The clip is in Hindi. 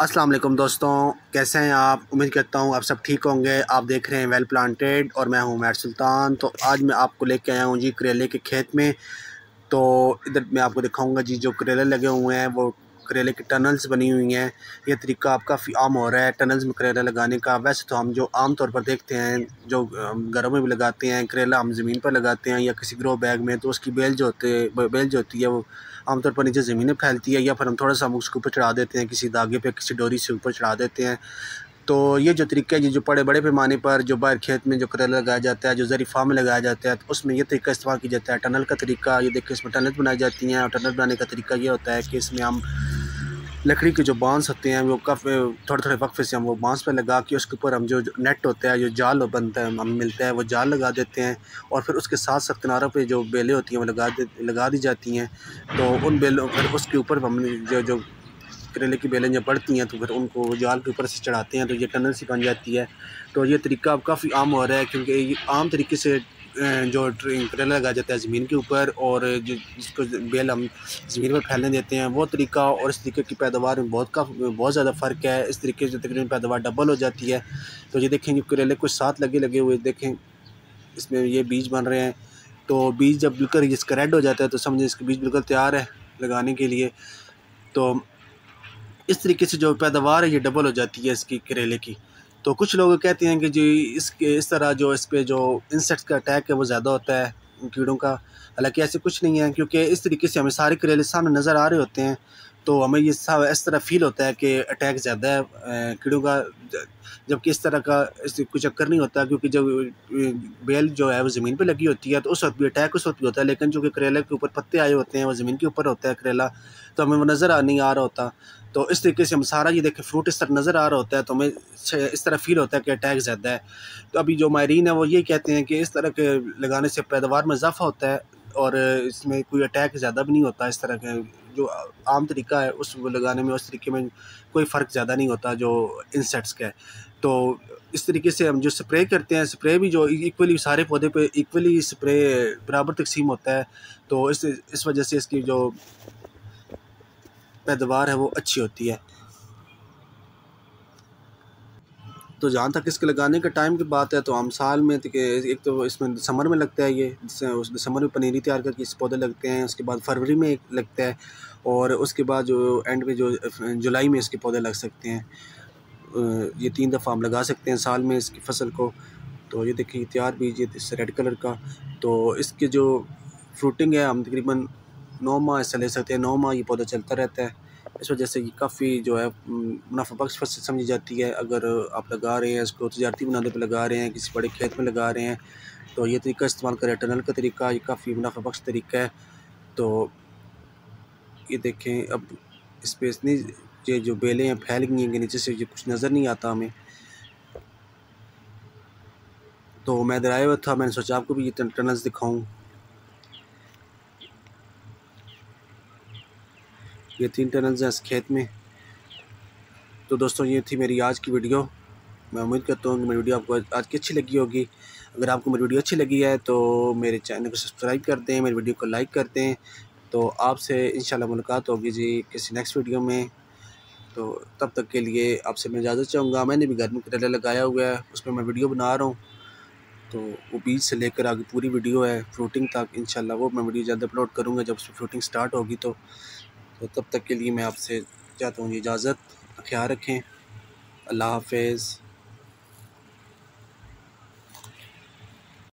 अस्सलाम वालेकुम दोस्तों, कैसे हैं आप। उम्मीद करता हूँ आप सब ठीक होंगे। आप देख रहे हैं वेल प्लांटेड और मैं हूँ उमैर सुल्तान। तो आज मैं आपको लेके आया हूँ जी करेले के खेत में। तो इधर मैं आपको दिखाऊंगा जी जो करेले लगे हुए हैं वो करेले की टनल्स बनी हुई हैं। ये तरीका अब काफ़ी आम हो रहा है टनल्स में करेला लगाने का। वैसे तो हम जो आम तौर पर देखते हैं जो घरों में भी लगाते हैं करेला, हम ज़मीन पर लगाते हैं या किसी ग्रो बैग में, तो उसकी बेल जो होती है वो आमतौर पर नीचे ज़मीन में फैलती है, या फिर हम थोड़ा सा उसके ऊपर चढ़ा देते हैं, किसी धागे पे किसी डोरी से ऊपर चढ़ा देते हैं। तो ये जो तरीका है जो बड़े बड़े पैमाने पर जो बाहर खेत में जो करेला लगाया जाता है, जो ज़री फार्म में लगाया जाता है, तो उसमें ये तरीका इस्तेमाल किया जाता है टनल का तरीका। ये देखिए इसमें टनल बनाई जाती हैं, और टनल बनाने का तरीका ये होता है कि इसमें हम लकड़ी के जो बांस होते हैं वो काफ़ी थोड़े थोड़े वक्फे से हम वो बांस पे लगा के उसके ऊपर हम जो नेट होता है, जो जाल बनता है हमें मिलता है, वो जाल लगा देते हैं। और फिर उसके साथ साथ किनारों पे जो बेलें होती हैं वो लगा दी जाती हैं। तो उन बेलों फिर उसके ऊपर हम जो जो करेले की बेलें जब बढ़ती हैं तो फिर उनको जाल के ऊपर से चढ़ाते हैं, तो ये टनल सी बन जाती है। तो ये तरीका अब काफ़ी आम हो रहा है, क्योंकि ये आम तरीके से जो करेला लगाया जाता है ज़मीन के ऊपर, और जिसको बेल हम ज़मीन पर फैलने देते हैं, वो तरीका और इस तरीके की पैदावार में बहुत ज़्यादा फ़र्क है। इस तरीके से तकरीबन पैदावार डबल हो जाती है। तो ये देखें कि करेले कुछ साथ लगे हुए देखें, इसमें ये बीज बन रहे हैं। तो बीज जब बिल्कुल इसका रेड हो जाता है तो समझें इसका बीज बिल्कुल तैयार है लगाने के लिए। तो इस तरीके से जो पैदावार है ये डबल हो जाती है इसकी करेले की। तो कुछ लोग कहते हैं कि जी इस तरह जो इस पे जो इंसेक्ट्स का अटैक है वो ज़्यादा होता है कीड़ों का। हालांकि ऐसे कुछ नहीं है, क्योंकि इस तरीके से हमें सारे करेले सामने नज़र आ रहे होते हैं, तो हमें ये सब इस तरह फील होता है कि अटैक ज़्यादा है कीड़ों का, जबकि इस तरह का इससे कोई चक्कर नहीं होता। क्योंकि जब बेल जो है वो ज़मीन पे लगी होती है तो उस वक्त भी अटैक उस वक्त भी होता है, लेकिन जो कि करेले के ऊपर पत्ते आए होते हैं वो ज़मीन के ऊपर होता है करेला, तो हमें वो नज़र नहीं आ रहा होता। तो इस तरीके से हम सारा ये देखें फ्रूट इस तरह नज़र आ रहा होता है, तो हमें इस तरह फील होता है कि अटैक ज़्यादा है। तो अभी जो माहिरीन है वो ये कहते हैं कि इस तरह के लगाने से पैदावार में इजाफा होता है, और इसमें कोई अटैक ज़्यादा भी नहीं होता। इस तरह के जो आम तरीका है उस लगाने में, उस तरीके में कोई फ़र्क ज़्यादा नहीं होता जो इंसेक्ट्स का है। तो इस तरीके से हम जो स्प्रे करते हैं, स्प्रे भी जो इक्वली सारे पौधे पे इक्वली स्प्रे बराबर तकसीम होता है, तो इस वजह से इसकी जो पैदावार है वो अच्छी होती है। तो जहाँ तक इसके लगाने के टाइम की बात है, तो हम साल में एक तो इसमें दिसंबर में लगता है, ये उस दिसंबर में पनीरी तैयार करके इस पौधे लगते हैं। उसके बाद फरवरी में एक लगता है, और उसके बाद जो एंड में जो जुलाई में इसके पौधे लग सकते हैं। ये 3 दफ़ा हम लगा सकते हैं साल में इसकी फसल को। तो ये देखिए तैयार बीज, ये रेड कलर का। तो इसके जो फ्रूटिंग है हम तकरीबन 9 माह ऐसा ले सकते हैं, 9 माह ये पौधा चलता रहता है। इस वजह से ये काफ़ी जो है मुनाफा बख्श फसल समझी जाती है। अगर आप लगा रहे हैं इसको तजारती बनाने पे लगा रहे हैं, किसी बड़े खेत में लगा रहे हैं, तो ये तरीका इस्तेमाल करें टनल का तरीका, ये काफ़ी मुनाफा बख्श तरीका है। तो ये देखें अब इस पर इतनी ये जो बेलें हैं फैल गई हैं कि नीचे से ये कुछ नज़र नहीं आता हमें। तो मैं इधर आया हुआ था, मैंने सोचा आपको भी ये टनल्स दिखाऊं। ये 3 टनल्स हैं इस खेत में। तो दोस्तों ये थी मेरी आज की वीडियो। मैं उम्मीद करता हूँ कि मेरी वीडियो आपको आज की अच्छी लगी होगी। अगर आपको मेरी वीडियो अच्छी लगी है तो मेरे चैनल को सब्सक्राइब कर दें, मेरी वीडियो को लाइक कर दें। तो आपसे इंशाल्लाह मुलाकात होगी जी किसी नेक्स्ट वीडियो में। तो तब तक के लिए आपसे मैं इजाज़त चाहूँगा। मैंने भी घर में करेला लगाया हुआ है, उसमें मैं वीडियो बना रहा हूँ। तो वो बीज से लेकर आगे पूरी वीडियो है फ्रूटिंग तक, इंशाल्लाह वो मैं वीडियो जल्द अपलोड करूँगा जब उसमें फ्रूटिंग स्टार्ट होगी। तो तब तक के लिए मैं आपसे चाहता हूँ इजाज़त। ख्याल रखें। अल्लाह हाफ़िज़।